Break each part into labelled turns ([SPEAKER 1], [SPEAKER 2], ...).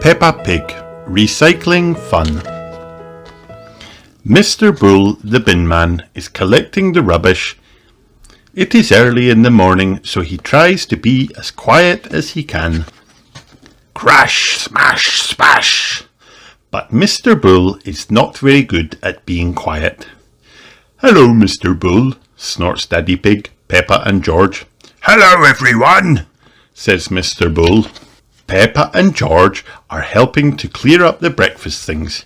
[SPEAKER 1] Peppa Pig, Recycling Fun. Mr. Bull, the bin man, is collecting the rubbish. It is early in the morning, so he tries to be as quiet as he can. Crash, smash, splash! But Mr. Bull is not very good at being quiet. Hello, Mr. Bull, snorts Daddy Pig, Peppa and George. Hello, everyone, says Mr. Bull. Peppa and George are helping to clear up the breakfast things.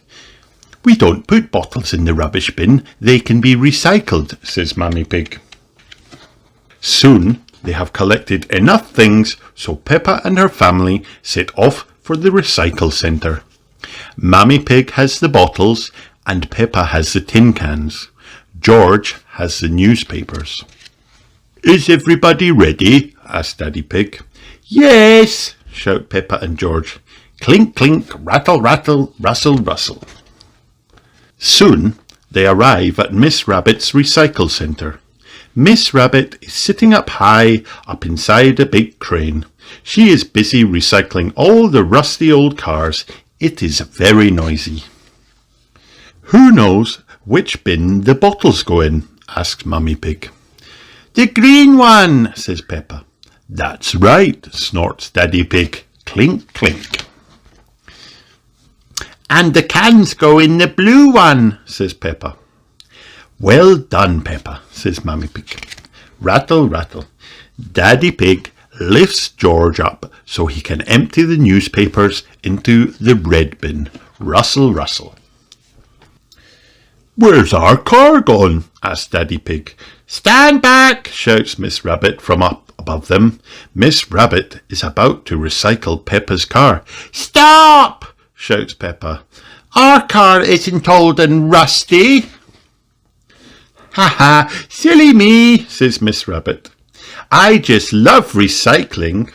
[SPEAKER 1] We don't put bottles in the rubbish bin, they can be recycled, says Mummy Pig. Soon they have collected enough things so Peppa and her family set off for the recycle centre. Mummy Pig has the bottles and Peppa has the tin cans. George has the newspapers. Is everybody ready? Asked Daddy Pig. Yes, shout Peppa and George. Clink, clink, rattle, rattle, rustle, rustle. Soon they arrive at Miss Rabbit's recycle centre. Miss Rabbit is sitting up high, up inside a big crane. She is busy recycling all the rusty old cars. It is very noisy. Who knows which bin the bottles go in? Asks Mummy Pig. The green one, says Peppa. That's right, snorts Daddy Pig. Clink, clink. And the cans go in the blue one, says Peppa. Well done, Peppa, says Mummy Pig. Rattle, rattle. Daddy Pig lifts George up so he can empty the newspapers into the red bin. Rustle, rustle. Where's our car gone? Asks Daddy Pig. Stand back, shouts Miss Rabbit from up above them. Miss Rabbit is about to recycle Peppa's car. Stop, shouts Peppa. Our car isn't old and rusty. Ha ha, silly me, says Miss Rabbit. I just love recycling.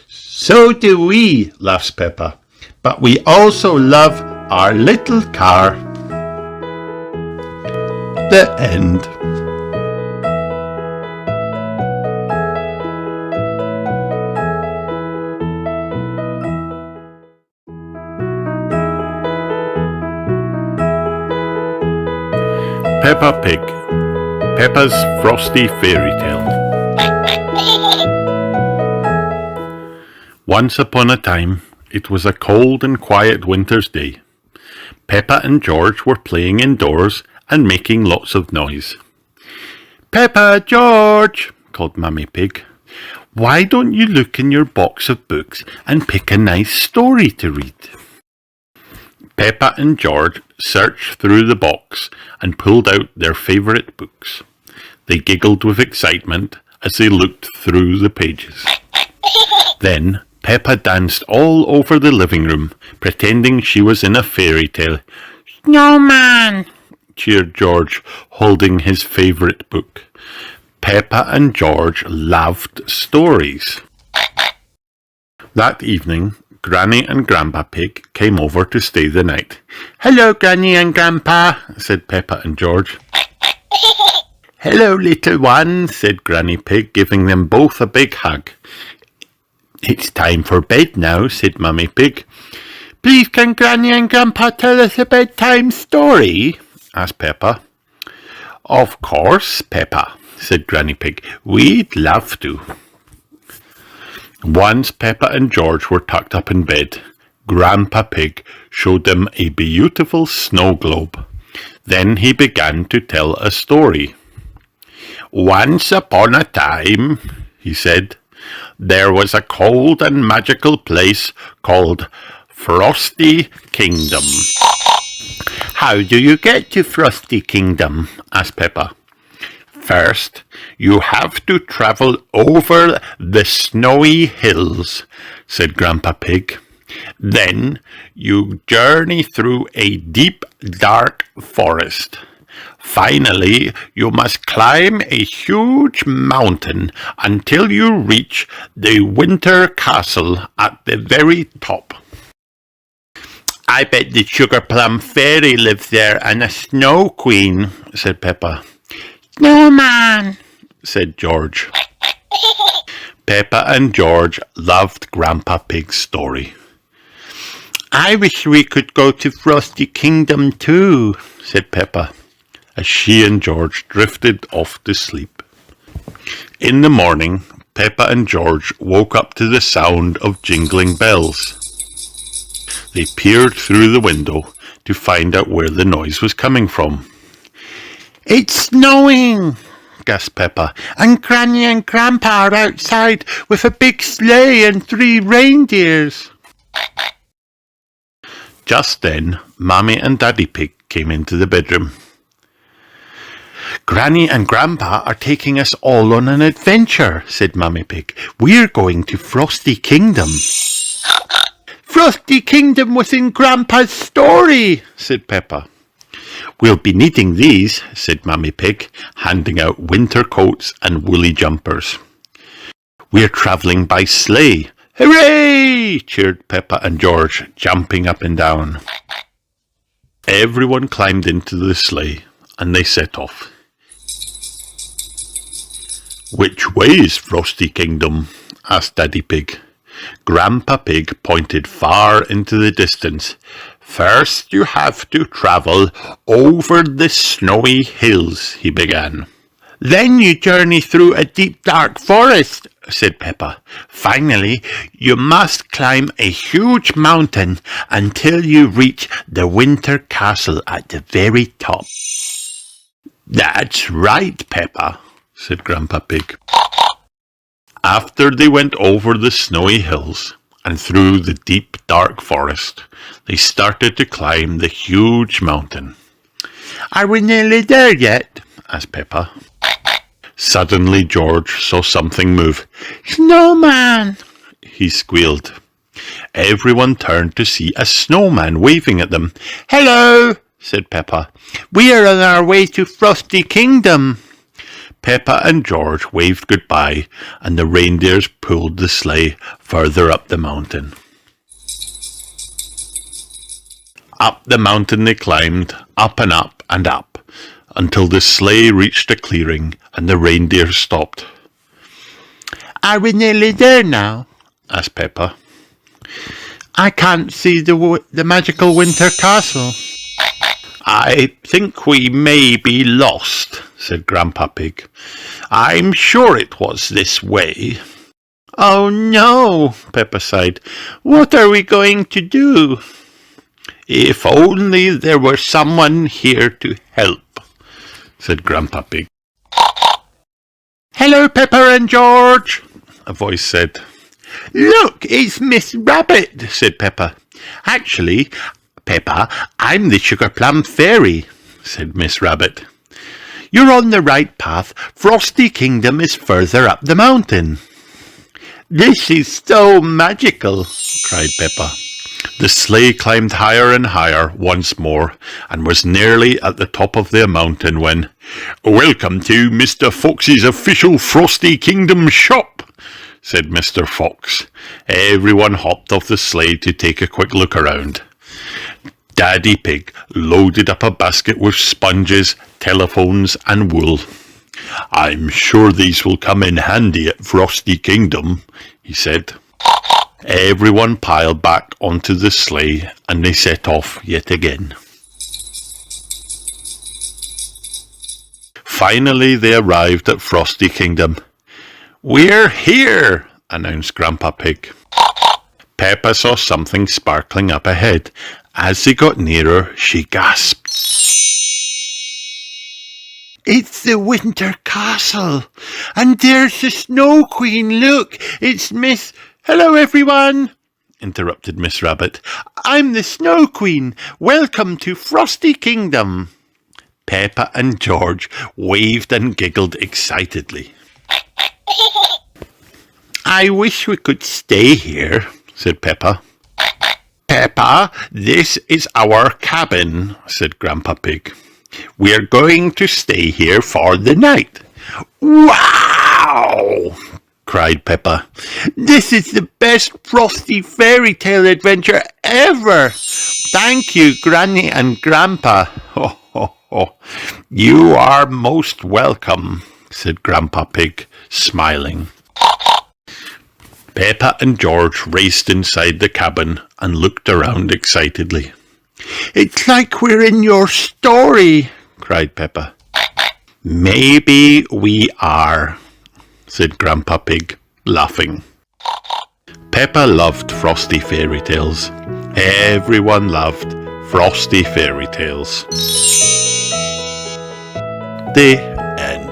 [SPEAKER 1] So do we, laughs Peppa. But we also love our little car. The end. Peppa Pig, Peppa's Frosty Fairy Tale. Once upon a time, it was a cold and quiet winter's day. Peppa and George were playing indoors and making lots of noise. Peppa, George, called Mummy Pig, why don't you look in your box of books and pick a nice story to read? Peppa and George searched through the box and pulled out their favourite books. They giggled with excitement as they looked through the pages. Then Peppa danced all over the living room, pretending she was in a fairy tale. Snowman, cheered George, holding his favourite book. Peppa and George loved stories. That evening, Granny and Grandpa Pig came over to stay the night. Hello, Granny and Grandpa, said Peppa and George. Hello, little one, said Granny Pig, giving them both a big hug. It's time for bed now, said Mummy Pig. Please can Granny and Grandpa tell us a bedtime story? Asked Peppa. Of course, Peppa, said Granny Pig. We'd love to. Once Peppa and George were tucked up in bed, Grandpa Pig showed them a beautiful snow globe. Then he began to tell a story. Once upon a time, he said, there was a cold and magical place called Frosty Kingdom. How do you get to Frosty Kingdom? Asked Peppa. First, you have to travel over the snowy hills, said Grandpa Pig. Then you journey through a deep, dark forest. Finally, you must climb a huge mountain until you reach the winter castle at the very top. I bet the Sugar Plum Fairy lives there and a Snow Queen, said Peppa. Snowman, said George. Peppa and George loved Grandpa Pig's story. I wish we could go to Frosty Kingdom too, said Peppa, as she and George drifted off to sleep. In the morning, Peppa and George woke up to the sound of jingling bells. They peered through the window to find out where the noise was coming from. It's snowing, gasped Peppa, and Granny and Grandpa are outside with a big sleigh and 3 reindeers. Just then, Mummy and Daddy Pig came into the bedroom. Granny and Grandpa are taking us all on an adventure, said Mummy Pig. We're going to Frosty Kingdom. Frosty Kingdom was in Grandpa's story, said Peppa. We'll be needing these, said Mummy Pig, handing out winter coats and woolly jumpers. We're travelling by sleigh. Hooray! Cheered Peppa and George, jumping up and down. Everyone climbed into the sleigh, and they set off. Which way is Frosty Kingdom? Asked Daddy Pig. Grandpa Pig pointed far into the distance. First you have to travel over the snowy hills, he began. Then you journey through a deep dark forest, said Peppa. Finally, you must climb a huge mountain until you reach the winter castle at the very top. That's right, Peppa, said Grandpa Pig. After they went over the snowy hills and through the deep dark forest, they started to climb the huge mountain. Are we nearly there yet? Asked Peppa. Suddenly George saw something move. Snowman! He squealed. Everyone turned to see a snowman waving at them. Hello, said Peppa. We are on our way to Frosty Kingdom. Peppa and George waved goodbye, and the reindeers pulled the sleigh further up the mountain. Up the mountain they climbed, up and up and up, until the sleigh reached a clearing and the reindeer stopped. Are we nearly there now? Asked Peppa. I can't see the magical winter castle. I think we may be lost, said Grandpa Pig. I'm sure it was this way. Oh no, Peppa sighed. What are we going to do? If only there were someone here to help, said Grandpa Pig. Hello, Peppa and George, a voice said. Look, it's Miss Rabbit, said Peppa. Actually, Peppa, I'm the Sugar Plum Fairy, said Miss Rabbit. You're on the right path. Frosty Kingdom is further up the mountain. This is so magical, cried Peppa. The sleigh climbed higher and higher once more, and was nearly at the top of the mountain when, Welcome to Mr. Fox's official Frosty Kingdom shop, said Mr. Fox. Everyone hopped off the sleigh to take a quick look around. Daddy Pig loaded up a basket with sponges, telephones and wool. I'm sure these will come in handy at Frosty Kingdom, he said. Everyone piled back onto the sleigh and they set off yet again. Finally they arrived at Frosty Kingdom. We're here, announced Grandpa Pig. Peppa saw something sparkling up ahead. As they got nearer, she gasped. It's the Winter Castle, and there's the Snow Queen. Look, it's Miss... Hello, everyone, interrupted Miss Rabbit. I'm the Snow Queen. Welcome to Frosty Kingdom. Peppa and George waved and giggled excitedly. I wish we could stay here, said Peppa. Peppa, this is our cabin, said Grandpa Pig. We're going to stay here for the night. Wow! cried Peppa. This is the best Frosty fairy tale adventure ever. Thank you, Granny and Grandpa. Ho, ho, ho. You are most welcome, said Grandpa Pig, smiling. Peppa and George raced inside the cabin and looked around excitedly. "It's like we're in your story," cried Peppa. "Maybe we are," said Grandpa Pig, laughing. Peppa loved Frosty fairy tales. Everyone loved Frosty fairy tales. The end.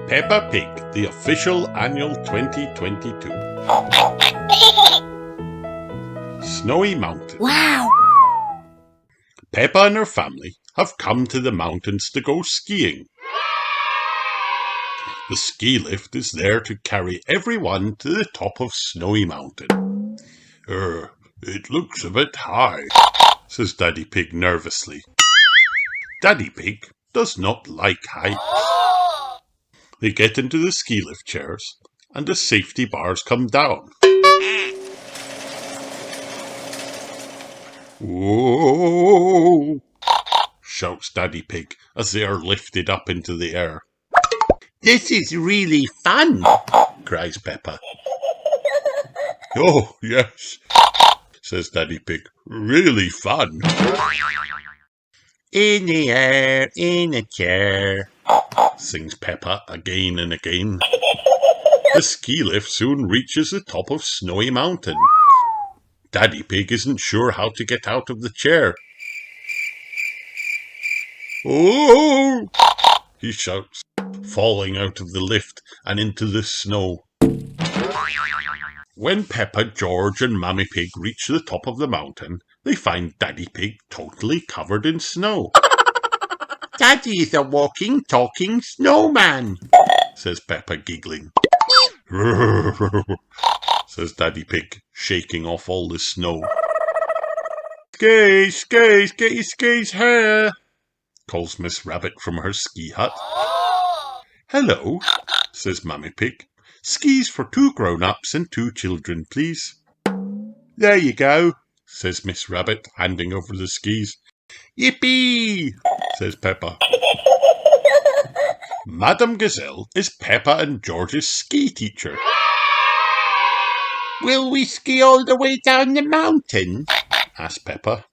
[SPEAKER 1] Peppa Pig, the official annual 2022. Snowy Mountain.
[SPEAKER 2] Wow!
[SPEAKER 1] Peppa and her family have come to the mountains to go skiing. The ski lift is there to carry everyone to the top of Snowy Mountain. It looks a bit high, says Daddy Pig nervously. Daddy Pig does not like heights. They get into the ski lift chairs and the safety bars come down. "Whoa!" shouts Daddy Pig as they are lifted up into the air. "This is really fun," cries Peppa. "Oh, yes," says Daddy Pig. "Really fun." "In the air, in a chair," sings Peppa again and again. The ski lift soon reaches the top of Snowy Mountain. Daddy Pig isn't sure how to get out of the chair. "Oh!" he shouts, falling out of the lift and into the snow. When Peppa, George and Mummy Pig reach the top of the mountain, they find Daddy Pig totally covered in snow. "Daddy is a walking, talking snowman," says Peppa, giggling. Says Daddy Pig, shaking off all the snow. "Skis, skis, get your skis here," calls Miss Rabbit from her ski hut. "Hello," says Mummy Pig. "Skis for 2 grown-ups and 2 children, please." "There you go," says Miss Rabbit, handing over the skis. "Yippee!" says Peppa. Madame Gazelle is Peppa and George's ski teacher. "Will we ski all the way down the mountain?" asks Peppa.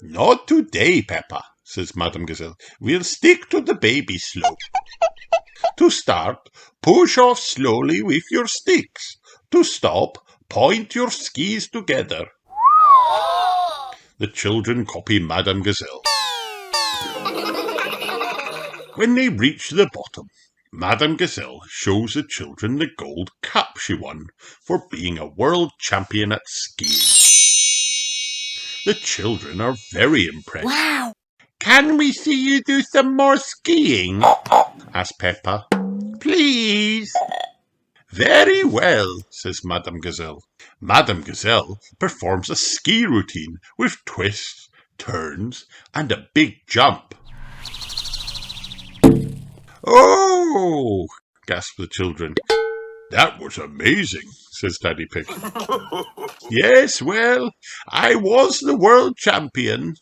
[SPEAKER 1] "Not today, Peppa," says Madame Gazelle. "We'll stick to the baby slope. To start, push off slowly with your sticks. To stop, point your skis together." The children copy Madame Gazelle. When they reach the bottom, Madame Gazelle shows the children the gold cup she won for being a world champion at skiing. The children are very impressed.
[SPEAKER 2] Wow!
[SPEAKER 1] "Can we see you do some more skiing?" asks Peppa. "Please." "Very well," says Madame Gazelle. Madame Gazelle performs a ski routine with twists, turns, and a big jump. "Oh!" gasp the children. "That was amazing," says Daddy Pig. "Yes, well, I was the world champion,"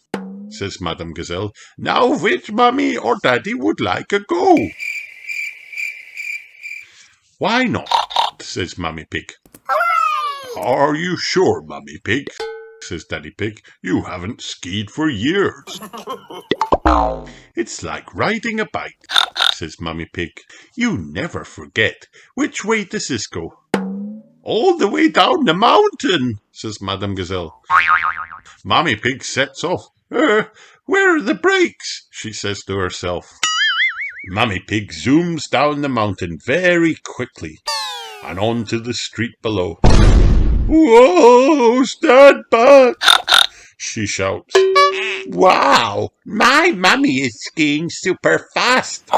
[SPEAKER 1] says Madame Gazelle. "Now which Mummy or Daddy would like a go?" "Why not?" says Mummy Pig. "Are you sure, Mummy Pig?" says Daddy Pig. "You haven't skied for years." "It's like riding a bike," says Mummy Pig. "You never forget. Which way does this go?" "All the way down the mountain," says Madame Gazelle. Mummy Pig sets off. Where are the brakes?" she says to herself. Mummy Pig zooms down the mountain very quickly and onto the street below. "Whoa, stand back!" she shouts. "Wow, my mummy is skiing super fast,"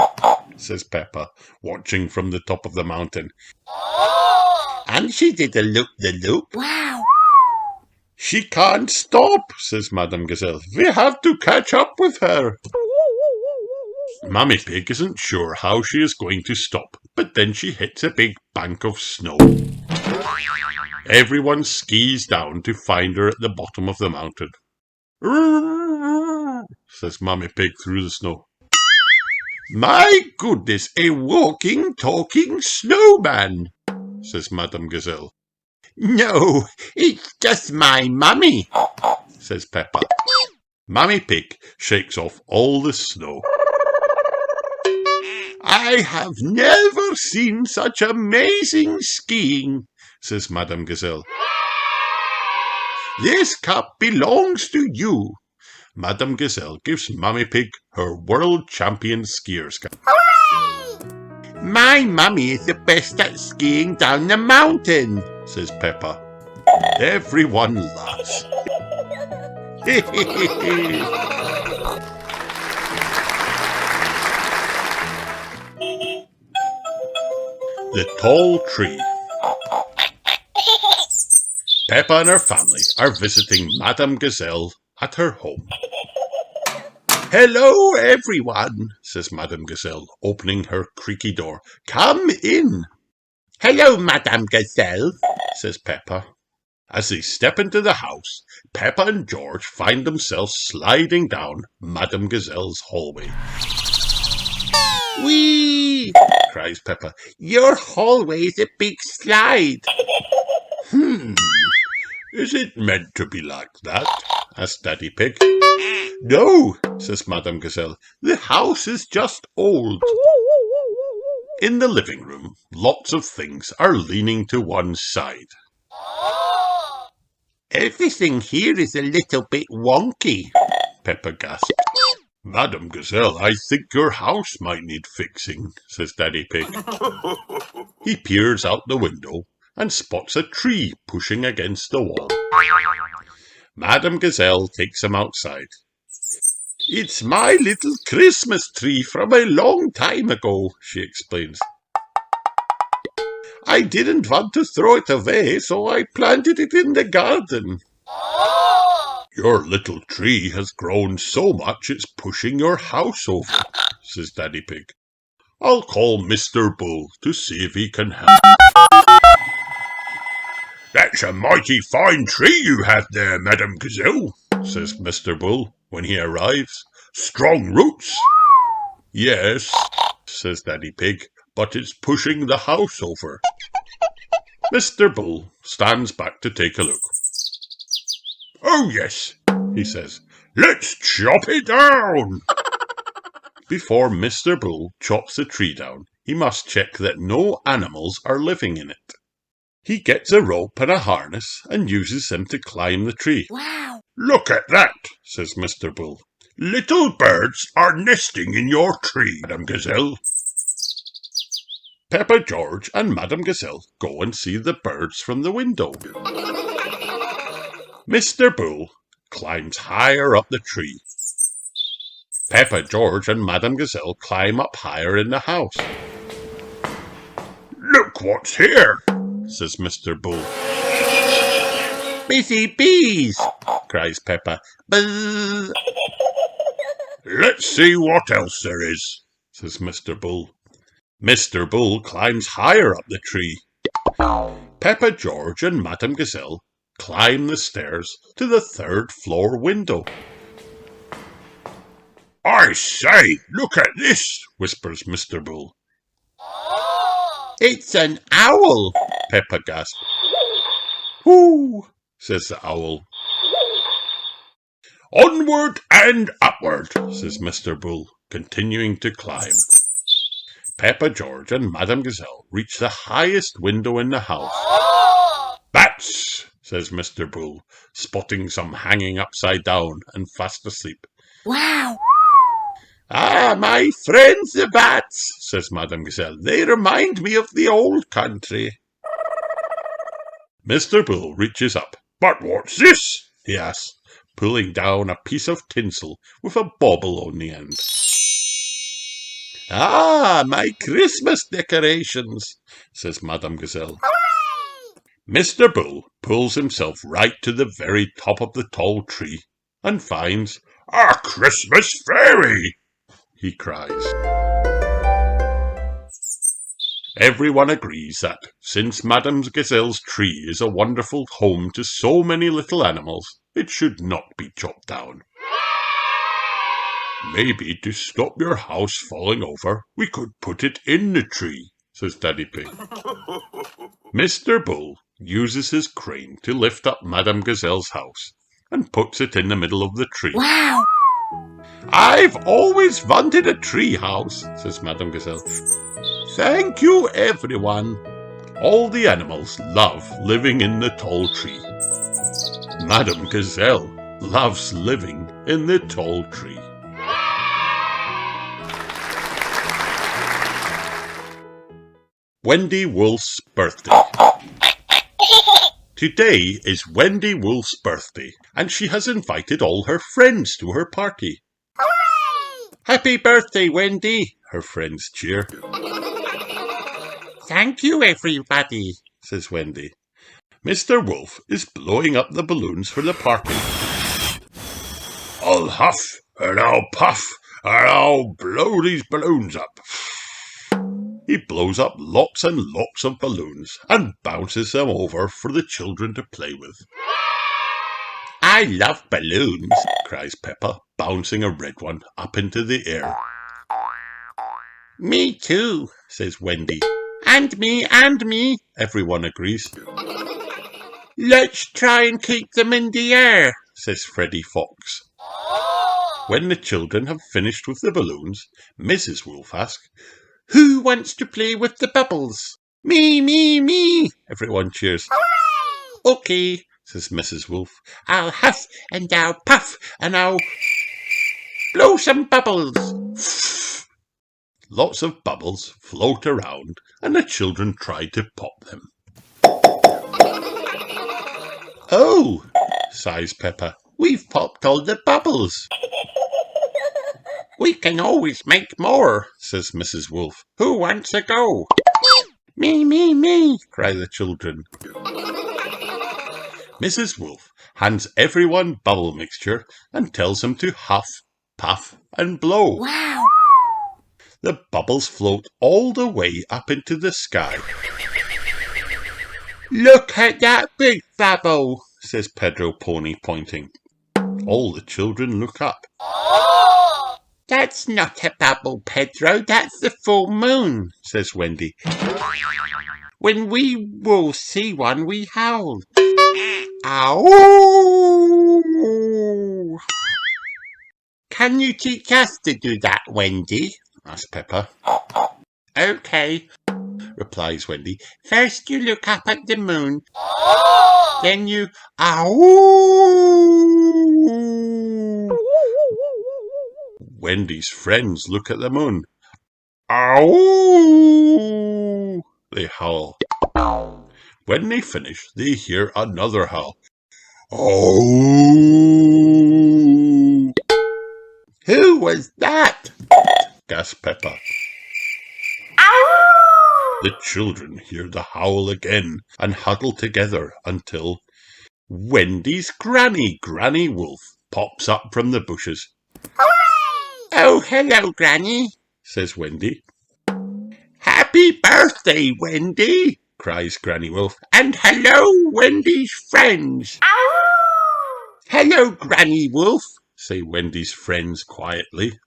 [SPEAKER 1] says Peppa, watching from the top of the mountain. "And she did a loop-the-loop."
[SPEAKER 2] Wow!
[SPEAKER 1] "She can't stop," says Madame Gazelle. "We have to catch up with her." Mummy Pig isn't sure how she is going to stop, but then she hits a big bank of snow. Everyone skis down to find her at the bottom of the mountain. Says Mummy Pig through the snow. My goodness, a walking, talking snowman, says Madame Gazelle. No, it's just my mummy, says Peppa. Mummy Pig shakes off all the snow. I have never seen such amazing skiing, says Madame Gazelle. This cup belongs to you. Madame Gazelle gives Mummy Pig her world champion skier's cap. Hooray! My mummy is the best at skiing down the mountain, says Peppa. Everyone laughs. The Tall Tree. Peppa and her family are visiting Madame Gazelle at her home. Hello, everyone, says Madame Gazelle, opening her creaky door. Come in. Hello, Madame Gazelle, says Peppa. As they step into the house, Peppa and George find themselves sliding down Madame Gazelle's hallway. Whee! Cries Peppa. Your hallway is a big slide. Is it meant to be like that? Asked Daddy Pig. No, says Madame Gazelle. The house is just old. In the living room, lots of things are leaning to one side. Everything here is a little bit wonky, Peppa gasped. Madame Gazelle, I think your house might need fixing, says Daddy Pig. He peers out the window and spots a tree pushing against the wall. Madame Gazelle takes him outside. It's my little Christmas tree from a long time ago, she explains. I didn't want to throw it away, so I planted it in the garden. Your little tree has grown so much it's pushing your house over, says Daddy Pig. I'll call Mr. Bull to see if he can help. That's a mighty fine tree you have there, Madame Gazelle, says Mr. Bull when he arrives. Strong roots. Yes, says Daddy Pig, but it's pushing the house over. Mr. Bull stands back to take a look. Oh yes, he says, let's chop it down. Before Mr. Bull chops the tree down, he must check that no animals are living in it. He gets a rope and a harness and uses them to climb the tree. Wow! Look at that, says Mr. Bull. Little birds are nesting in your tree, Madame Gazelle. Peppa, George and Madame Gazelle go and see the birds from the window. Mr. Bull climbs higher up the tree. Peppa, George and Madame Gazelle climb up higher in the house. Look what's here, says Mr. Bull. Busy bees, cries Peppa. Buzz. Let's see what else there is, says Mr. Bull. Mr. Bull climbs higher up the tree. Peppa, George and Madame Gazelle climb the stairs to the third floor window. I say, look at this, whispers Mr. Bull. It's an owl, Peppa gasped. Whoo, says the owl. Onward and upward, says Mr. Bull, continuing to climb. Peppa, George and Madame Gazelle reach the highest window in the house. Bats, says Mr. Bull, spotting some hanging upside down and fast asleep. Wow! Ah, my friends the bats, says Madame Gazelle. They remind me of the old country. Mr. Bull reaches up. But what's this? He asks, pulling down a piece of tinsel with a bauble on the end. Ah, my Christmas decorations, says Madame Gazelle. Hooray! Mr. Bull pulls himself right to the very top of the tall tree and finds a Christmas fairy, he cries. Everyone agrees that, since Madame Gazelle's tree is a wonderful home to so many little animals, it should not be chopped down. Maybe to stop your house falling over, we could put it in the tree, says Daddy Pig. Mr. Bull uses his crane to lift up Madame Gazelle's house and puts it in the middle of the tree.
[SPEAKER 2] Wow!
[SPEAKER 1] I've always wanted a tree house, says Madame Gazelle. Thank you, everyone. All the animals love living in the tall tree. Madame Gazelle loves living in the tall tree. Wendy Wolf's birthday. Today is Wendy Wolf's birthday, and she has invited all her friends to her party.
[SPEAKER 2] Hooray!
[SPEAKER 1] Happy birthday, Wendy, her friends cheer.
[SPEAKER 2] Thank you, everybody,
[SPEAKER 1] says Wendy. Mr. Wolf is blowing up the balloons for the party. I'll huff, and I'll puff, and I'll blow these balloons up. He blows up lots and lots of balloons and bounces them over for the children to play with. I love balloons, cries Peppa, bouncing a red one up into the air.
[SPEAKER 2] Me too,
[SPEAKER 1] says Wendy.
[SPEAKER 2] and me,
[SPEAKER 1] Everyone agrees.
[SPEAKER 2] Let's try and keep them in the air,
[SPEAKER 1] says Freddy Fox. When the children have finished with the balloons, Mrs. Wolf asks,
[SPEAKER 2] Who wants to play with the bubbles? Me.
[SPEAKER 1] Everyone cheers.
[SPEAKER 2] Hooray!
[SPEAKER 1] Okay, says Mrs. Wolf.
[SPEAKER 2] I'll huff and I'll puff and I'll blow some bubbles.
[SPEAKER 1] Lots of bubbles float around and the children try to pop them. Oh, sighs Peppa. We've popped all the bubbles.
[SPEAKER 2] We can always make more,
[SPEAKER 1] says Mrs. Wolf.
[SPEAKER 2] Who wants a go?
[SPEAKER 1] Me, cry the children. Mrs. Wolf hands everyone bubble mixture and tells them to huff, puff and blow.
[SPEAKER 2] Wow!
[SPEAKER 1] The bubbles float all the way up into the sky.
[SPEAKER 2] Look at that big bubble,
[SPEAKER 1] says Pedro Pony, pointing. All the children look up.
[SPEAKER 2] That's not a bubble, Pedro, that's the full moon,
[SPEAKER 1] says Wendy.
[SPEAKER 2] When we will see one, we howl. Ow! Can you teach us to do that, Wendy?
[SPEAKER 1] asks Peppa.
[SPEAKER 2] Okay,
[SPEAKER 1] replies Wendy.
[SPEAKER 2] First you look up at the moon, then you ow!
[SPEAKER 1] Wendy's friends look at the moon. Ow! They howl. When they finish, they hear another howl. Oh!
[SPEAKER 2] Who was that?
[SPEAKER 1] gasps Peppa.
[SPEAKER 2] Ow!
[SPEAKER 1] The children hear the howl again and huddle together until Wendy's Granny Wolf, pops up from the bushes.
[SPEAKER 2] Oh, hello, Granny,
[SPEAKER 1] says Wendy.
[SPEAKER 2] Happy birthday, Wendy,
[SPEAKER 1] cries Granny Wolf.
[SPEAKER 2] And hello, Wendy's friends. Ow! Hello, Granny Wolf,
[SPEAKER 1] say Wendy's friends quietly.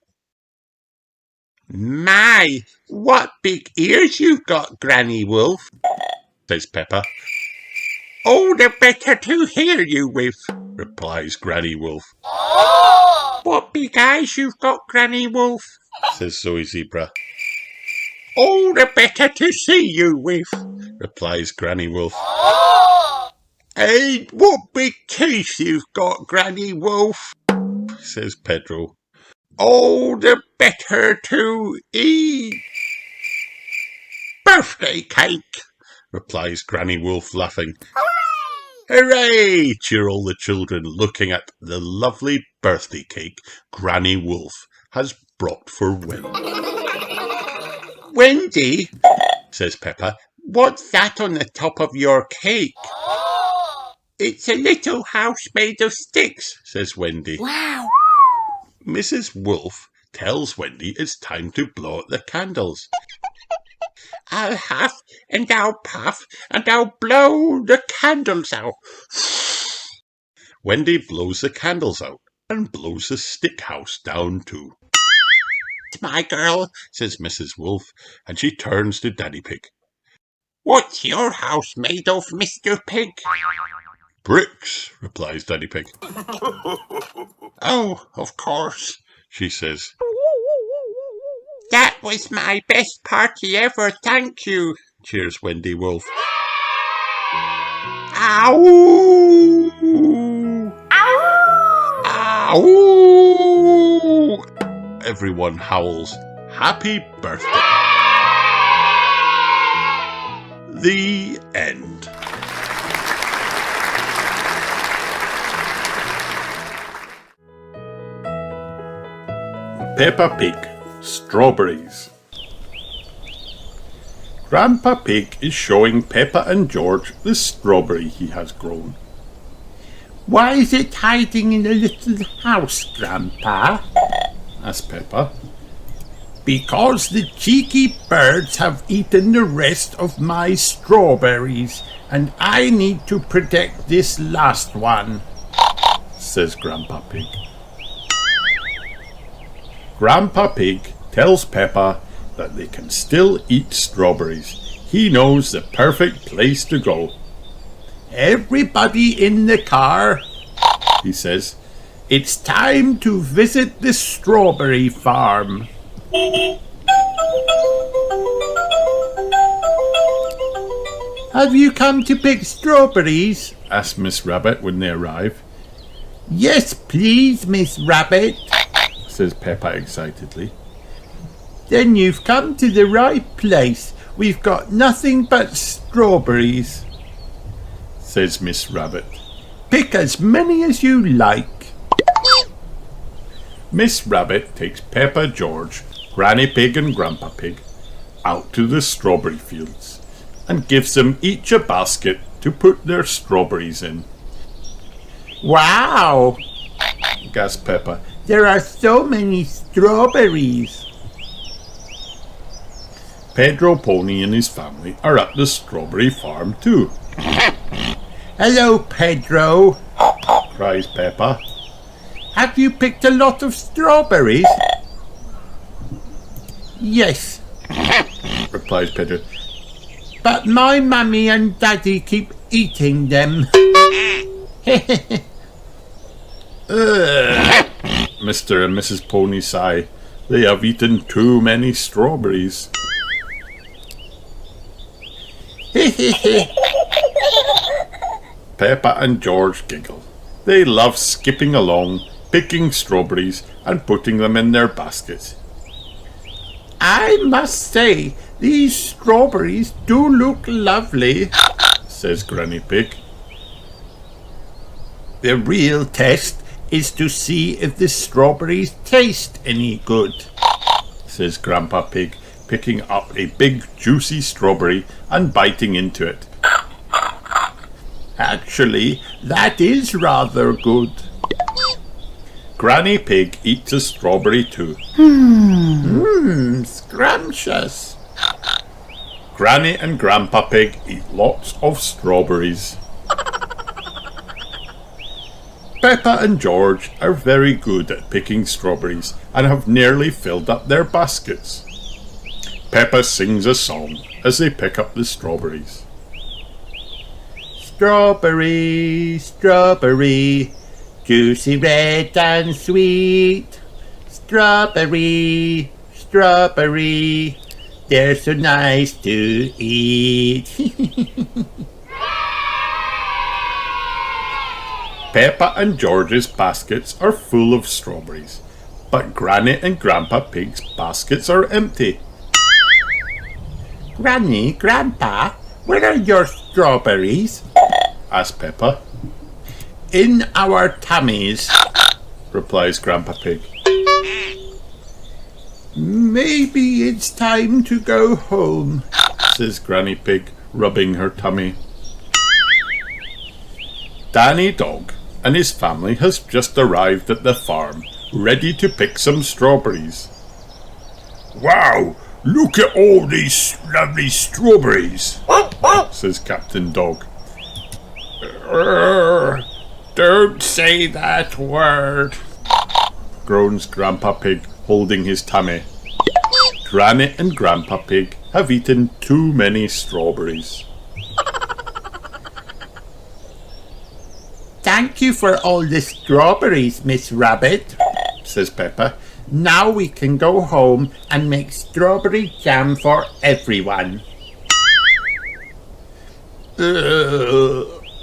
[SPEAKER 2] My, what big ears you've got, Granny Wolf,
[SPEAKER 1] says Peppa.
[SPEAKER 2] Oh, the better to hear you with,
[SPEAKER 1] replies Granny Wolf.
[SPEAKER 2] What big eyes you've got, Granny Wolf,
[SPEAKER 1] says Zoe Zebra.
[SPEAKER 2] Oh, the better to see you with,
[SPEAKER 1] replies Granny Wolf.
[SPEAKER 2] And what big teeth you've got, Granny Wolf,
[SPEAKER 1] says Pedro.
[SPEAKER 2] Oh, the better to eat. Birthday cake,
[SPEAKER 1] replies Granny Wolf, laughing. Hooray! Cheer all the children, looking at the lovely birthday cake Granny Wolf has brought for Wendy.
[SPEAKER 2] Wendy,
[SPEAKER 1] says Peppa.
[SPEAKER 2] What's that on the top of your cake? It's a little house made of sticks,
[SPEAKER 1] says Wendy.
[SPEAKER 2] Wow!
[SPEAKER 1] Mrs. Wolf tells Wendy it's time to blow out the candles.
[SPEAKER 2] I'll huff and I'll puff and I'll blow the candles out.
[SPEAKER 1] Wendy blows the candles out and blows the stick house down too.
[SPEAKER 2] My girl,
[SPEAKER 1] Says Mrs. Wolf, and she turns to Daddy Pig.
[SPEAKER 2] what's your house made of, Mr. Pig?
[SPEAKER 1] Bricks, replies Daddy Pig.
[SPEAKER 2] Oh, of course.
[SPEAKER 1] She says,
[SPEAKER 2] That was my best party ever, thank you.
[SPEAKER 1] cheers Wendy Wolf.
[SPEAKER 2] Ow! Ow! Ow!
[SPEAKER 1] Everyone howls, Happy birthday. The end. Peppa Pig, Strawberries. Grandpa Pig is showing Peppa and George the strawberry he has grown.
[SPEAKER 2] Why is it hiding in a little house, Grandpa?
[SPEAKER 1] Asked Peppa.
[SPEAKER 2] Because the cheeky birds have eaten the rest of my strawberries, and I need to protect this last one,
[SPEAKER 1] says Grandpa Pig. Grandpa Pig tells Peppa that they can still eat strawberries. He knows the perfect place to go.
[SPEAKER 2] Everybody in the car,
[SPEAKER 1] he says.
[SPEAKER 2] It's time to visit the strawberry farm. Have you come to pick strawberries?
[SPEAKER 1] Asks Miss Rabbit when they arrive.
[SPEAKER 2] Yes, please, Miss Rabbit,
[SPEAKER 1] says Peppa excitedly.
[SPEAKER 2] Then you've come to the right place. We've got nothing but strawberries,
[SPEAKER 1] says Miss Rabbit.
[SPEAKER 2] Pick as many as you like.
[SPEAKER 1] Miss Rabbit takes Peppa, George, Granny Pig and Grandpa Pig out to the strawberry fields and gives them each a basket to put their strawberries in.
[SPEAKER 2] Wow,
[SPEAKER 1] gasped Peppa.
[SPEAKER 2] There are so many strawberries.
[SPEAKER 1] Pedro Pony and his family are at the strawberry farm too.
[SPEAKER 2] Hello, Pedro,
[SPEAKER 1] cries Peppa.
[SPEAKER 2] Have you picked a lot of strawberries? Yes,
[SPEAKER 1] replies Pedro.
[SPEAKER 2] But my mummy and daddy keep eating them.
[SPEAKER 1] Mr. and Mrs. Pony sigh. They have eaten too many strawberries. Peppa and George giggle. They love skipping along, picking strawberries and putting them in their baskets.
[SPEAKER 2] I must say, these strawberries do look lovely,
[SPEAKER 1] says Granny Pig.
[SPEAKER 2] The real test is to see if the strawberries taste any good,
[SPEAKER 1] says Grandpa Pig, picking up a big juicy strawberry and biting into it.
[SPEAKER 2] Actually, that is rather good.
[SPEAKER 1] Granny Pig eats a strawberry too.
[SPEAKER 2] Scrumptious.
[SPEAKER 1] Granny and Grandpa Pig eat lots of strawberries. Peppa and George are very good at picking strawberries and have nearly filled up their baskets. Peppa sings a song as they pick up the strawberries.
[SPEAKER 2] Strawberry, strawberry, juicy, red and sweet. Strawberry, strawberry, they're so nice to eat.
[SPEAKER 1] Peppa and George's baskets are full of strawberries, but Granny and Grandpa Pig's baskets are empty.
[SPEAKER 2] Granny, Grandpa, where are your strawberries?
[SPEAKER 1] Asked Peppa.
[SPEAKER 2] In our tummies,
[SPEAKER 1] replies Grandpa Pig.
[SPEAKER 2] Maybe it's time to go home,
[SPEAKER 1] says Granny Pig, rubbing her tummy. Danny Dog and his family has just arrived at the farm, ready to pick some strawberries.
[SPEAKER 3] Wow,
[SPEAKER 2] Look at all these lovely strawberries, says Captain Dog. Don't say that word, groans Grandpa Pig, holding his tummy. Granny and Grandpa Pig have eaten too many strawberries.
[SPEAKER 3] Thank you for all the strawberries, Miss Rabbit,
[SPEAKER 2] Says Peppa.
[SPEAKER 3] Now we can go home and make strawberry jam for everyone.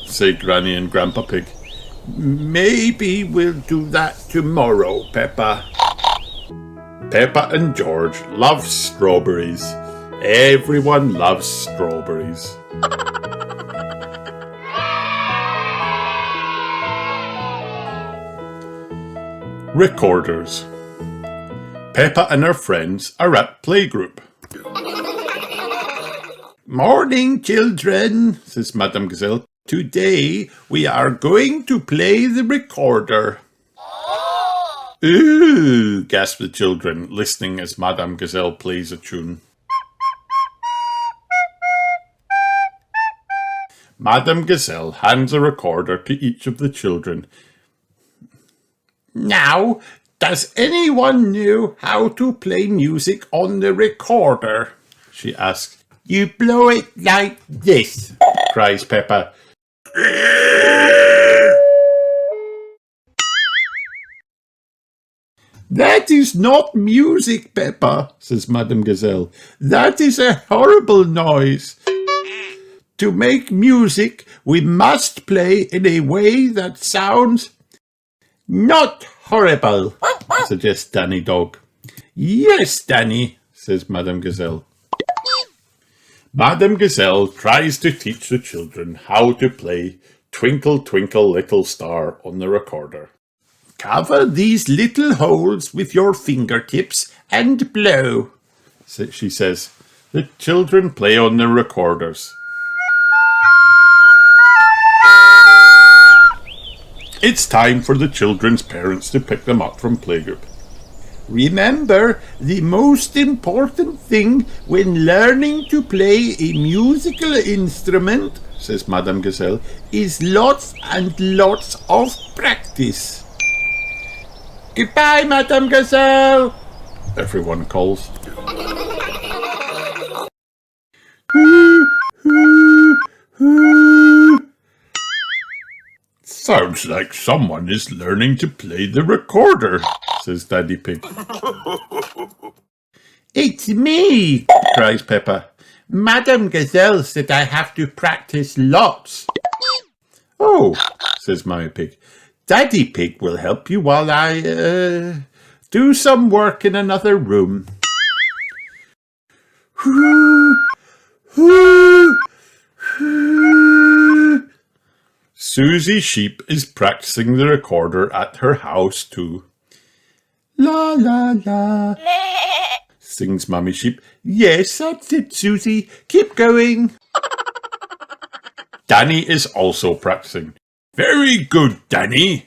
[SPEAKER 2] Say Granny and Grandpa Pig. Maybe we'll do that tomorrow, Peppa. Peppa and George love strawberries. Everyone loves strawberries. Recorders. Peppa and her friends are at playgroup.
[SPEAKER 3] Morning, children,
[SPEAKER 2] Says Madame Gazelle. Today we are going to play the recorder. Ooh, gasp the children, listening as Madame Gazelle plays a tune. Madame Gazelle hands a recorder to each of the children.
[SPEAKER 3] Now, does anyone know how to play music on the recorder?
[SPEAKER 2] She asks.
[SPEAKER 3] You blow it like this,
[SPEAKER 2] Cries Peppa.
[SPEAKER 3] That is not music, Peppa,
[SPEAKER 2] Says Madame Gazelle.
[SPEAKER 3] That is a horrible noise. To make music, we must play in a way that sounds not horrible,
[SPEAKER 2] Suggests Danny Dog.
[SPEAKER 3] Yes, Danny,
[SPEAKER 2] Says Madame Gazelle. Madame Gazelle tries to teach the children how to play Twinkle Twinkle Little Star on the recorder.
[SPEAKER 3] Cover these little holes with your fingertips and blow.
[SPEAKER 2] She says. The children play on their recorders. It's time for the children's parents to pick them up from playgroup.
[SPEAKER 3] Remember, the most important thing when learning to play a musical instrument,
[SPEAKER 2] Says Madame Gazelle.
[SPEAKER 3] is lots and lots of practice. Goodbye, Madame Gazelle.
[SPEAKER 2] Everyone calls. Sounds like someone is learning to play the recorder, says Daddy Pig.
[SPEAKER 3] It's me,
[SPEAKER 2] Cries Peppa.
[SPEAKER 3] Madame Gazelle said I have to practice lots.
[SPEAKER 2] Oh, says Mommy Pig.
[SPEAKER 3] Daddy Pig will help you while I do some work in another room.
[SPEAKER 2] Susie Sheep is practicing the recorder at her house too.
[SPEAKER 3] La la la,
[SPEAKER 2] Sings Mummy Sheep.
[SPEAKER 3] yes, that's it, Susie. Keep going.
[SPEAKER 2] Danny is also practicing. Very good, Danny,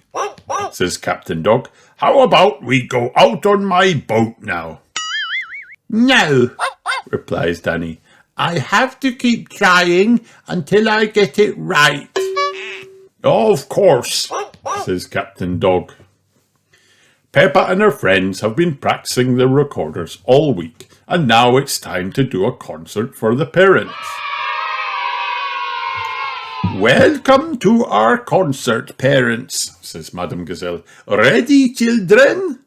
[SPEAKER 2] says Captain Dog. How about we go out on my boat now?
[SPEAKER 3] No,
[SPEAKER 2] Replies Danny.
[SPEAKER 3] I have to keep trying until I get it right.
[SPEAKER 2] Of course, says Captain Dog. Peppa and her friends have been practicing their recorders all week, and now it's time to do a concert for the parents.
[SPEAKER 3] Welcome to our concert, parents,
[SPEAKER 2] says Madame Gazelle.
[SPEAKER 3] Ready, children?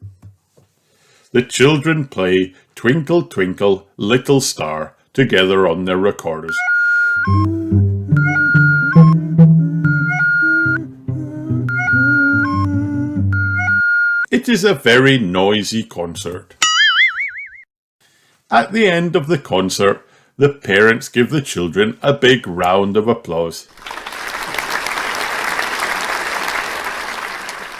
[SPEAKER 2] The children play Twinkle Twinkle Little Star together on their recorders. It is a very noisy concert. At the end of the concert, the parents give the children a big round of applause.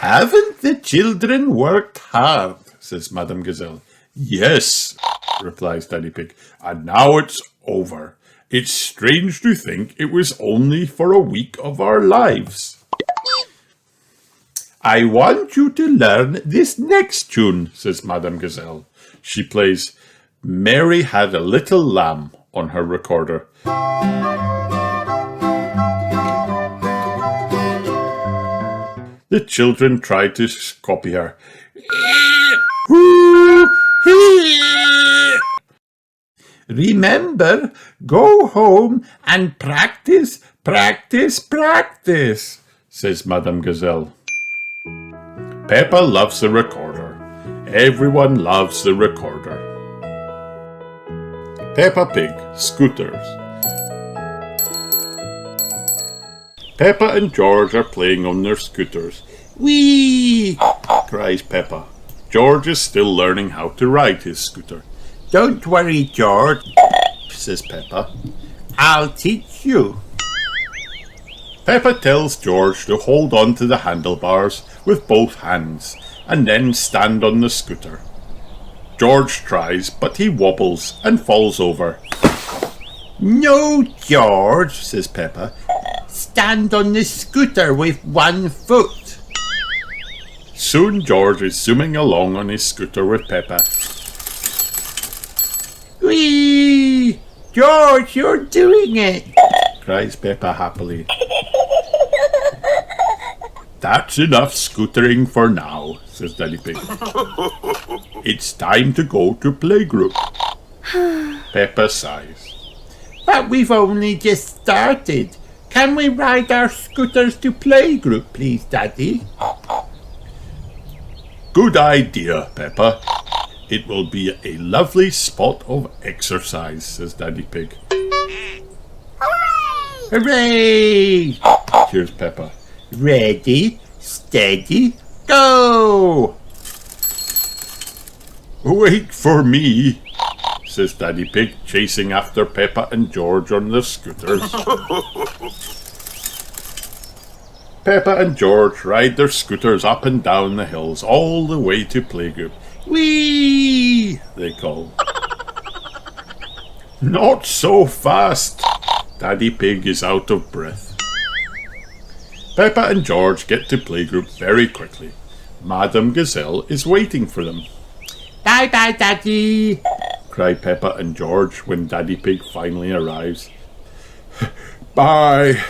[SPEAKER 3] Haven't the children worked hard?
[SPEAKER 2] Says Madame Gazelle. Yes, replies Daddy Pig, and now it's over. It's strange to think it was only for a week of our lives.
[SPEAKER 3] I want you to learn this next tune,
[SPEAKER 2] Says Madame Gazelle. She plays Mary had a little lamb on her recorder. The children tried to copy her.
[SPEAKER 3] Remember, go home and practice, practice, practice,
[SPEAKER 2] says Madame Gazelle. Peppa loves the recorder. Everyone loves the recorder. Peppa Pig, scooters. Peppa and George are playing on their scooters.
[SPEAKER 3] Whee!
[SPEAKER 2] Cries Peppa. George is still learning how to ride his scooter.
[SPEAKER 3] Don't worry, George,
[SPEAKER 2] Says Peppa.
[SPEAKER 3] I'll teach you.
[SPEAKER 2] Peppa tells George to hold on to the handlebars with both hands and then stand on the scooter. George tries, but he wobbles and falls over.
[SPEAKER 3] No, George, says Peppa. Stand on the scooter with one foot.
[SPEAKER 2] Soon George is zooming along on his scooter with Peppa.
[SPEAKER 3] Whee! George, you're doing it,
[SPEAKER 2] Cries Peppa happily. That's enough scootering for now, says Daddy Pig. It's time to go to playgroup. Peppa sighs.
[SPEAKER 3] But we've only just started. Can we ride our scooters to playgroup, please, Daddy?
[SPEAKER 2] Good idea, Peppa. It will be a lovely spot of exercise, says Daddy Pig.
[SPEAKER 3] Hooray!
[SPEAKER 2] Cheers, Peppa.
[SPEAKER 3] Ready, steady, go!
[SPEAKER 2] Wait for me, says Daddy Pig, chasing after Peppa and George on the scooters. Peppa and George ride their scooters up and down the hills all the way to playgroup.
[SPEAKER 3] Whee!
[SPEAKER 2] They call. Not so fast! Daddy Pig is out of breath. Peppa and George get to playgroup very quickly. Madame Gazelle is waiting for them.
[SPEAKER 3] Bye-bye, Daddy!
[SPEAKER 2] Cry Peppa and George when Daddy Pig finally arrives. Bye,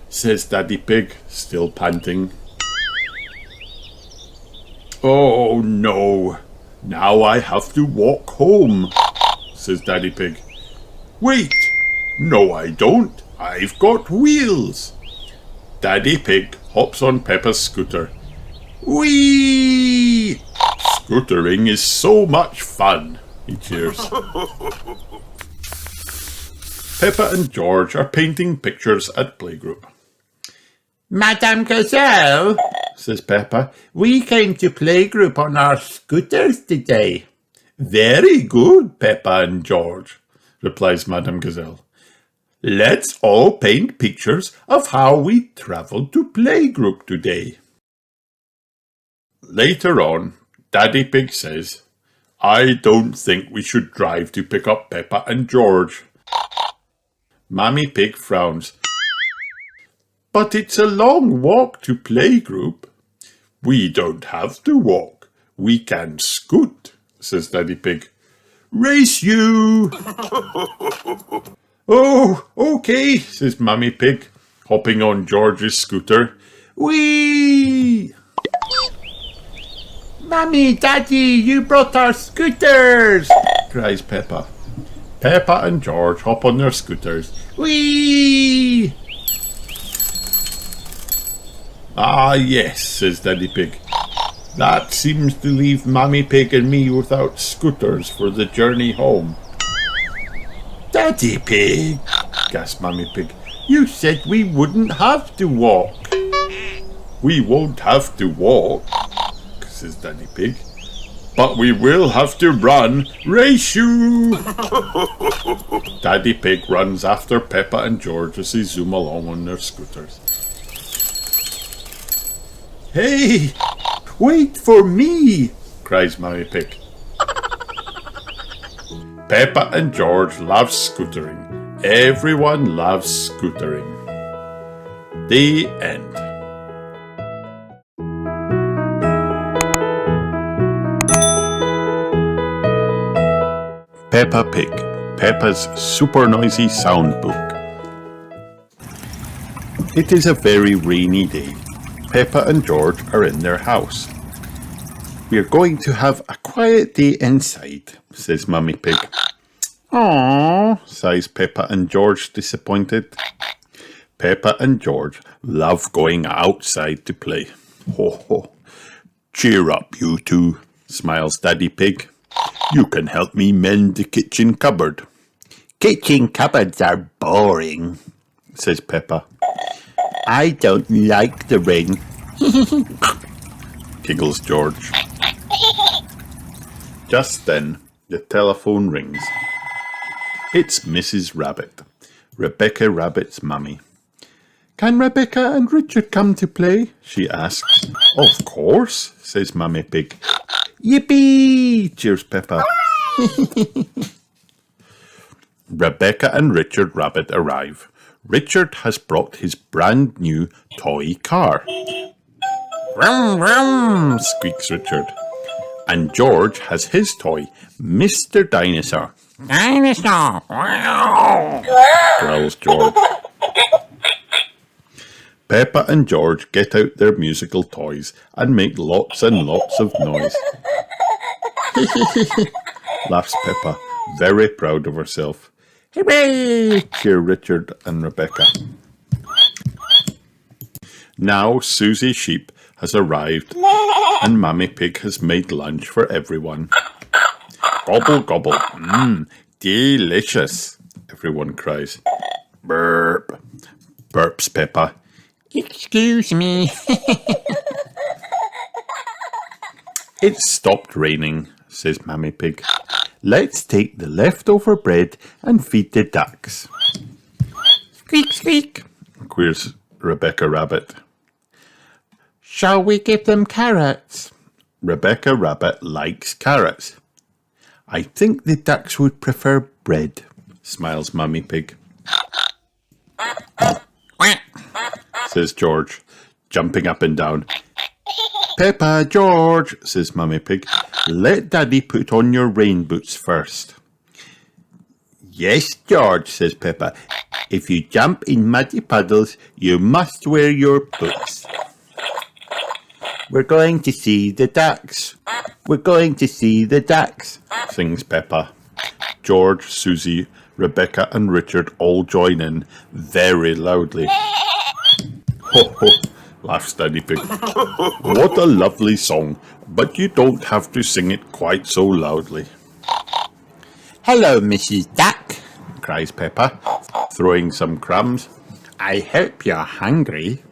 [SPEAKER 2] says Daddy Pig, still panting. Oh no, now I have to walk home, says Daddy Pig. Wait, no I don't, I've got wheels. Daddy Pig hops on Peppa's scooter. Whee! Scootering is so much fun, he cheers. Peppa and George are painting pictures at playgroup.
[SPEAKER 3] Madame Gazelle,
[SPEAKER 2] Says Peppa.
[SPEAKER 3] we came to playgroup on our scooters today.
[SPEAKER 2] Very good, Peppa and George, replies Madame Gazelle. Let's all paint pictures of how we travelled to playgroup today. Later on, Daddy Pig says, I don't think we should drive to pick up Peppa and George. Mammy Pig frowns. But it's a long walk to playgroup. We don't have to walk. We can scoot, says Daddy Pig. Race you! Oh, okay, says Mammy Pig, hopping on George's scooter. Whee!
[SPEAKER 3] Mummy, Daddy, you brought our scooters!
[SPEAKER 2] Cries Peppa. Peppa and George hop on their scooters.
[SPEAKER 3] Whee!
[SPEAKER 2] Ah, yes, says Daddy Pig. That seems to leave Mammy Pig and me without scooters for the journey home.
[SPEAKER 3] Daddy Pig,
[SPEAKER 2] Gasped Mammy Pig.
[SPEAKER 3] you said we wouldn't have to walk.
[SPEAKER 2] We won't have to walk, says Daddy Pig. But we will have to run. Race you! Daddy Pig runs after Peppa and George as they zoom along on their scooters.
[SPEAKER 3] Hey, wait for me!
[SPEAKER 2] Cries Mammy Pig. Peppa and George love scootering. Everyone loves scootering. The end. Peppa Pig, Peppa's super noisy sound book. It is a very rainy day. Peppa and George are in their house. "We are going to have a quiet day inside," says Mummy Pig. "Aww," sighs Peppa and George, disappointed. Peppa and George love going outside to play. "Ho ho. Cheer up, you two," smiles Daddy Pig. "You can help me mend the kitchen cupboard." "Kitchen cupboards are boring," says Peppa. "I don't like the rain," giggles George. Just then, the telephone rings. It's Mrs. Rabbit, Rebecca Rabbit's mummy. "Can Rebecca and Richard come to play?" she asks. "Of course," says Mummy Pig. "Yippee!" cheers Peppa. Rebecca and Richard Rabbit arrive. Richard has brought his brand new toy car. "Vroom, vroom," squeaks Richard. And George has his toy, Mr. Dinosaur. "Dinosaur!" growls George. Peppa and George get out their musical toys and make lots and lots of noise. Laughs Peppa, very proud of herself. "Hooray!" cheer Richard and Rebecca. Now Susie Sheep has arrived and Mummy Pig has made lunch for everyone. "Gobble, gobble, delicious," everyone cries. "Burp," burps Peppa. "Excuse me." "It's stopped raining," says Mummy Pig. "Let's take the leftover bread and feed the ducks." "Squeak, squeak," queers Rebecca Rabbit. "Shall we give them carrots?" Rebecca Rabbit likes carrots. "I think the ducks would prefer bread," smiles Mummy Pig. Says George, jumping up and down. "Peppa, George," says Mummy Pig, "let Daddy put on your rain boots first." "Yes, George," says Peppa. "If you jump in muddy puddles, you must wear your boots." "We're going to see the ducks. We're going to see the ducks," sings Peppa. George, Susie, Rebecca and Richard all join in very loudly. "Ho ho," laughs Daddy Pig. "What a lovely song, but you don't have to sing it quite so loudly." "Hello, Mrs. Duck," cries Peppa, throwing some crumbs. "I hope you're hungry."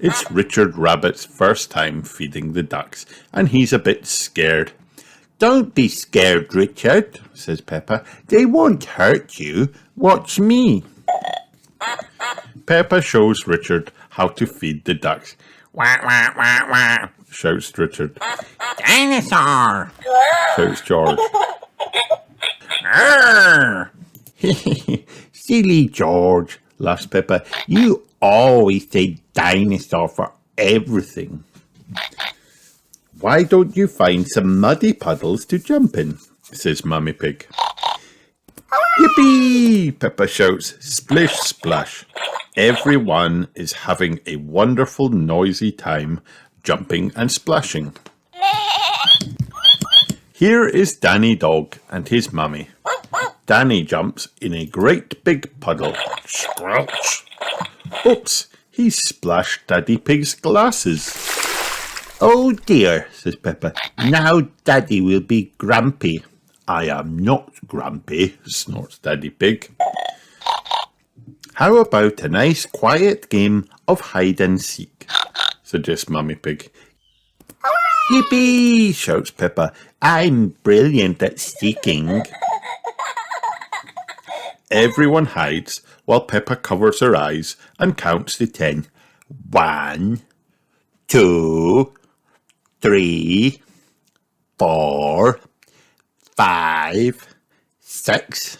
[SPEAKER 2] It's Richard Rabbit's first time feeding the ducks, and he's a bit scared. "Don't be scared, Richard," says Peppa. "They won't hurt you. Watch me." Peppa shows Richard how to feed the ducks. "Wah, wah, wah, wah," shouts Richard. "Dinosaur!" shouts George. "Silly George," laughs Peppa. "You always say dinosaur for everything." "Why don't you find some muddy puddles to jump in?" says Mummy Pig. "Yippee!" Peppa shouts. Splish splash. Everyone is having a wonderful noisy time jumping and splashing. Here is Danny Dog and his mummy. Danny jumps in a great big puddle. Squelch! Oops, he splashed Daddy Pig's glasses. "Oh dear," says Peppa. "Now Daddy will be grumpy." "I am not grumpy," snorts Daddy Pig. "How about a nice quiet game of hide and seek?" suggests Mummy Pig. "Yippee!" shouts Peppa. "I'm brilliant at seeking." Everyone hides while Peppa covers her eyes and counts to 10. 1, 2, 3, 4, 5, 6,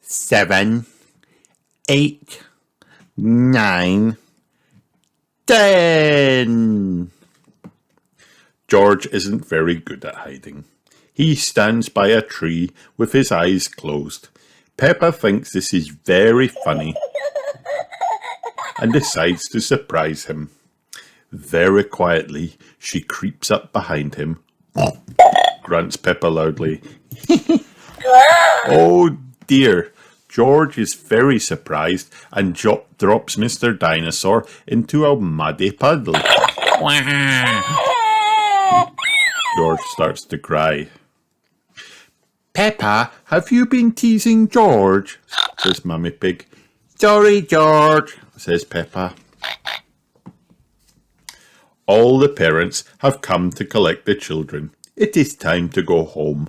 [SPEAKER 2] 7, 8, 9, 10. George isn't very good at hiding. He stands by a tree with his eyes closed. Peppa thinks this is very funny and decides to surprise him. Very quietly, she creeps up behind him. Grunts Peppa loudly. Oh dear! George is very surprised and drops Mr. Dinosaur into a muddy puddle. George starts to cry. Peppa, have you been teasing George? Says Mummy Pig. Sorry, George, says Peppa. All the parents have come to collect the children. It is time to go home.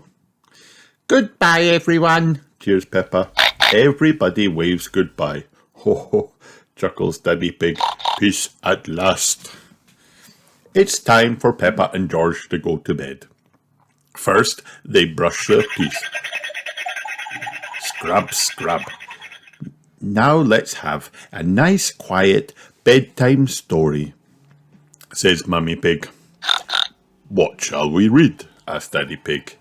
[SPEAKER 2] Goodbye, everyone, cheers Peppa. Everybody waves goodbye. Ho ho, chuckles Daddy Pig. Peace at last. It's time for Peppa and George to go to bed. First, they brush their teeth. Scrub, scrub. Now let's have a nice, quiet bedtime story, says Mummy Pig. What shall we read? Asked Daddy Pig.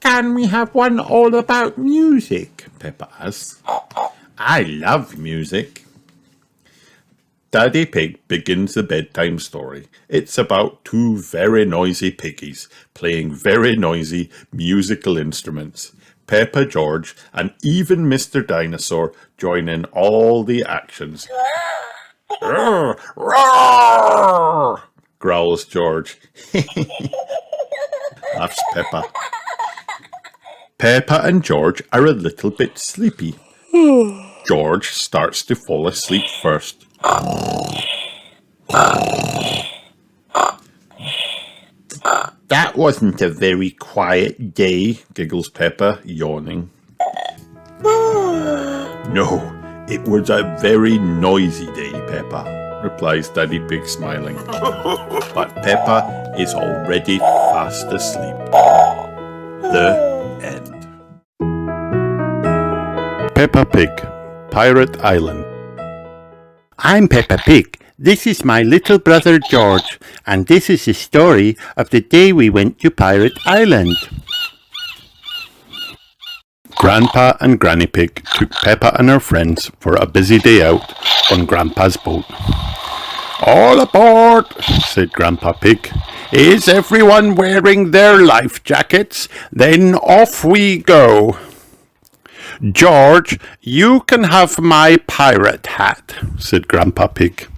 [SPEAKER 2] Can we have one all about music? Peppa asks. I love music. Daddy Pig begins the bedtime story. It's about two very noisy piggies playing very noisy musical instruments. Peppa, George, and even Mr. Dinosaur join in all the actions. Roar, roar, growls George. Laughs Peppa. Peppa and George are a little bit sleepy. George starts to fall asleep first. That wasn't a very quiet day, giggles Peppa, yawning. No, it was a very noisy day, Peppa, replies Daddy Pig, smiling. But Peppa is already fast asleep. The end.
[SPEAKER 1] Peppa Pig, Pirate Island. I'm Peppa Pig. This is my little brother George, and this is the story of the day we went to Pirate Island. Grandpa and Granny Pig took Peppa and her friends for a busy day out on Grandpa's boat. All aboard, said Grandpa Pig. Is everyone wearing their life jackets? Then off we go. George, you can have my pirate hat, said Grandpa Pig.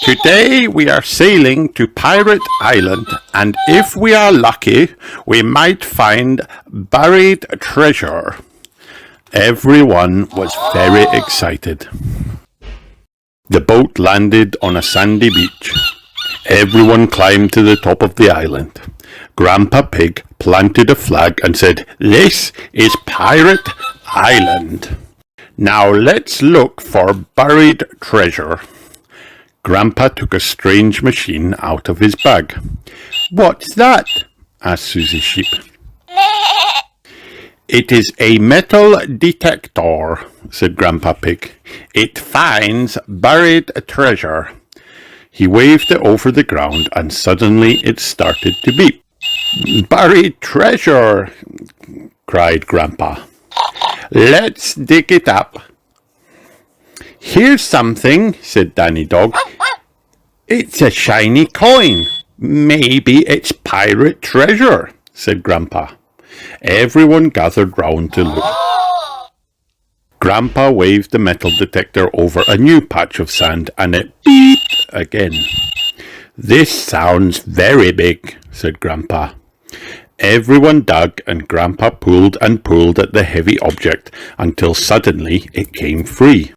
[SPEAKER 1] Today we are sailing to Pirate Island, and if we are lucky, we might find buried treasure. Everyone was very excited. The boat landed on a sandy beach. Everyone climbed to the top of the island. Grandpa Pig planted a flag and said, "This is Pirate Island. Now let's look for buried treasure." Grandpa took a strange machine out of his bag. "What's that?" asked Susie Sheep. "It is a metal detector," said Grandpa Pig. "It finds buried treasure." He waved it over the ground and suddenly it started to beep. "Buried treasure!" cried Grandpa. "Let's dig it up." "Here's something," said Danny Dog. "It's a shiny coin. Maybe it's pirate treasure," said Grandpa. Everyone gathered round to look. Grandpa waved the metal detector over a new patch of sand and it beeped again. "This sounds very big," said Grandpa. Everyone dug and Grandpa pulled and pulled at the heavy object until suddenly it came free.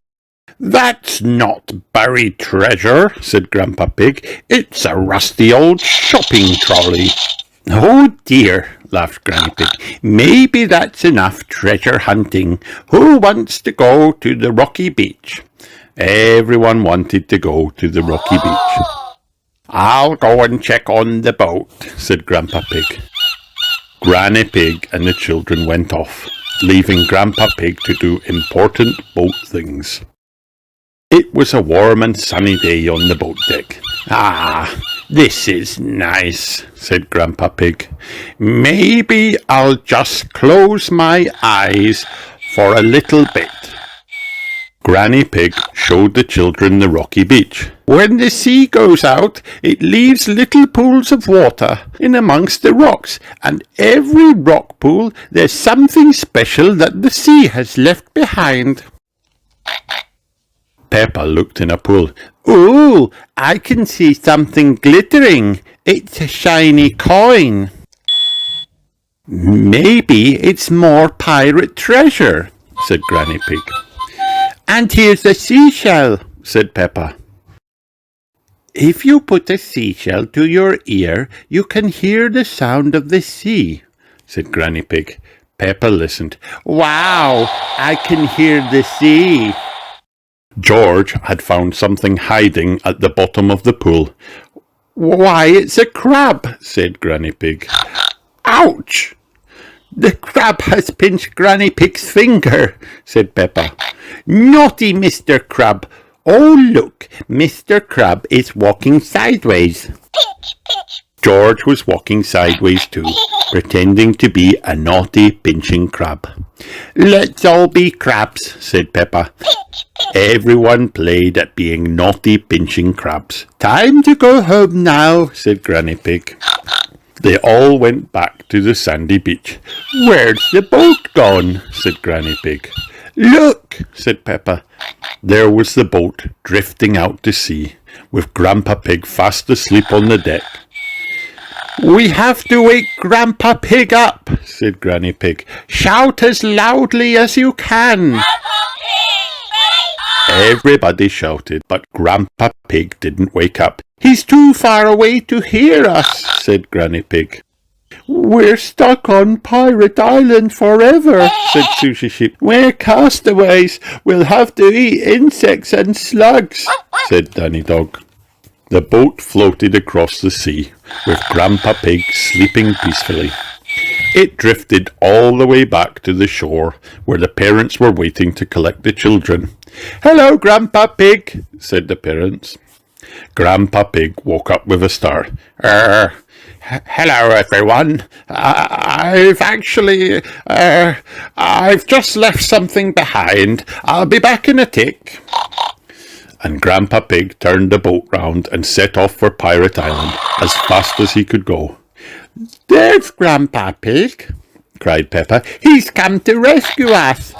[SPEAKER 1] "That's not buried treasure," said Grandpa Pig. "It's a rusty old shopping trolley." "Oh dear," laughed Granny Pig. "Maybe that's enough treasure hunting. Who wants to go to the rocky beach?" Everyone wanted to go to the rocky beach. "I'll go and check on the boat," said Grandpa Pig. Granny Pig and the children went off, leaving Grandpa Pig to do important boat things. It was a warm and sunny day on the boat deck. "Ah, "This is nice," said Grandpa Pig. "Maybe I'll just close my eyes for a little bit." Granny Pig showed the children the rocky beach. "When the sea goes out, it leaves little pools of water in amongst the rocks, and every rock pool there's something special that the sea has left behind." Peppa looked in a pool. "Ooh, I can see something glittering. It's a shiny coin." "Maybe it's more pirate treasure," said Granny Pig. "And here's a seashell," said Peppa. "If you put a seashell to your ear, you can hear the sound of the sea," said Granny Pig. Peppa listened. "Wow, I can hear the sea." George had found something hiding at the bottom of the pool. "Why, it's a crab," said Granny Pig. "Ouch! The crab has pinched Granny Pig's finger," said Peppa. "Naughty Mr. Crab. Oh, look, Mr. Crab is walking sideways." George was walking sideways too, pretending to be a naughty pinching crab. "Let's all be crabs," said Peppa. Everyone played at being naughty pinching crabs. "Time to go home now," said Granny Pig. They all went back to the sandy beach. "Where's the boat gone?" said Granny Pig. "Look," said Peppa. There was the boat drifting out to sea, with Grandpa Pig fast asleep on the deck. "We have to wake Grandpa Pig up," said Granny Pig. "Shout as loudly as you can." Everybody shouted, but Grandpa Pig didn't wake up. "He's too far away to hear us," said Granny Pig. "We're stuck on Pirate Island forever," said Sushi Sheep. "We're castaways. We'll have to eat insects and slugs," said Danny Dog. The boat floated across the sea, with Grandpa Pig sleeping peacefully. It drifted all the way back to the shore, where the parents were waiting to collect the children. "Hello, Grandpa Pig," said the parents. Grandpa Pig woke up with a start. Hello, everyone. I've just left something behind. I'll be back in a tick." And Grandpa Pig turned the boat round and set off for Pirate Island as fast as he could go. "There's Grandpa Pig," cried Peppa. "He's come to rescue us."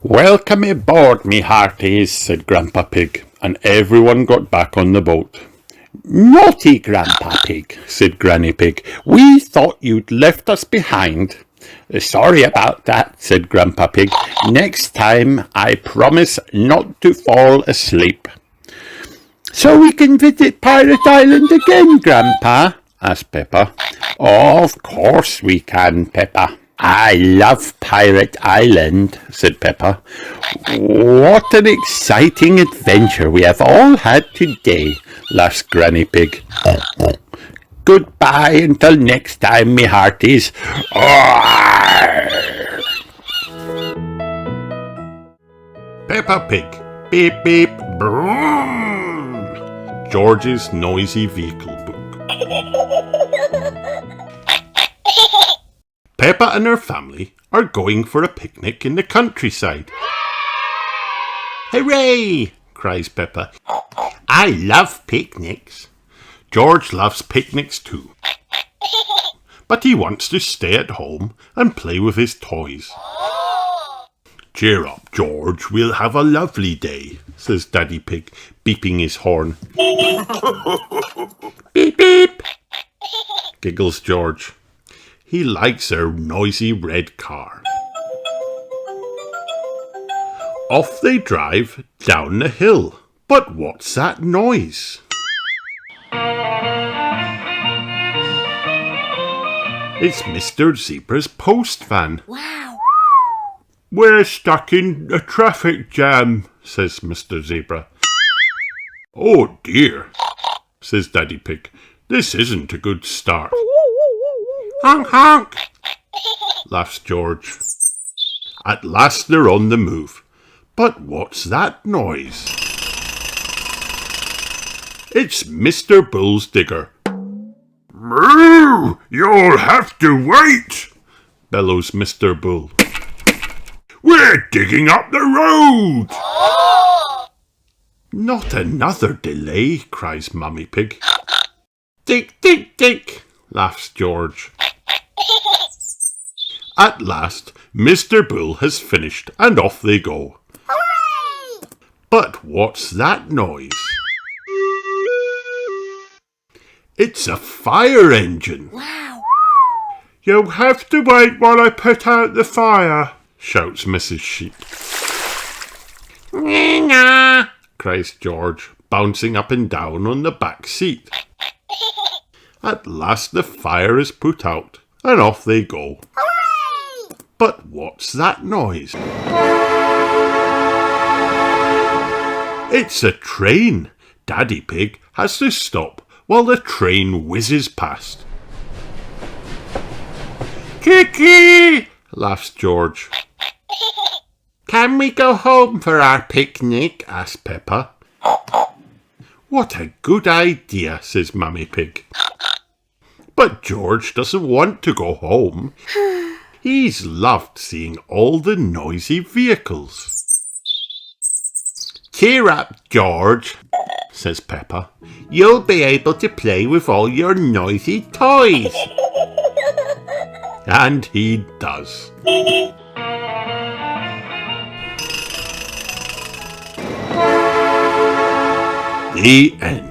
[SPEAKER 1] "Welcome aboard, me hearties," said Grandpa Pig, and everyone got back on the boat. "Naughty Grandpa Pig," said Granny Pig. "We thought you'd left us behind." "Sorry about that," said Grandpa Pig. "Next time I promise not to fall asleep." "So we can visit Pirate Island again, Grandpa?" asked Peppa. "Of course we can, Peppa. I love Pirate Island," said Peppa. "What an exciting adventure we have all had today," laughed Granny Pig. "Goodbye until next time, me hearties."
[SPEAKER 2] Peppa Pig. Beep beep. Broom. George's noisy vehicle book. Peppa and her family are going for a picnic in the countryside. "Hooray!" cries Peppa. "I love picnics." George loves picnics too, but he wants to stay at home and play with his toys. "Cheer up, George, we'll have a lovely day," says Daddy Pig, beeping his horn. "Beep beep," giggles George. He likes our noisy red car. Off they drive down the hill. But what's that noise? It's Mr. Zebra's post van.
[SPEAKER 4] Wow.
[SPEAKER 2] "We're stuck in a traffic jam," says Mr. Zebra. "Oh dear," says Daddy Pig. "This isn't a good start." "Honk honk," laughs George. At last they're on the move. But what's that noise? It's Mr. Bull's digger. Moo! You'll have to wait, bellows Mr. Bull. We're digging up the road. Not another delay, cries Mummy Pig. Dig, dig, dig, laughs George. At last, Mr. Bull has finished and off they go.
[SPEAKER 4] Hooray!
[SPEAKER 2] But what's that noise? It's a fire engine.
[SPEAKER 4] Wow!
[SPEAKER 2] You'll have to wait while I put out the fire, shouts Mrs. Sheep. Nga, cries George, bouncing up and down on the back seat. At last the fire is put out, and off they go.
[SPEAKER 4] Hooray!
[SPEAKER 2] But what's that noise? It's a train. Daddy Pig has to stop while the train whizzes past. Kiki! laughs George. Can we go home for our picnic? asks Peppa. What a good idea, says Mummy Pig. But George doesn't want to go home. He's loved seeing all the noisy vehicles. Cheer up, George, says Peppa. You'll be able to play with all your noisy toys. And he does. The end.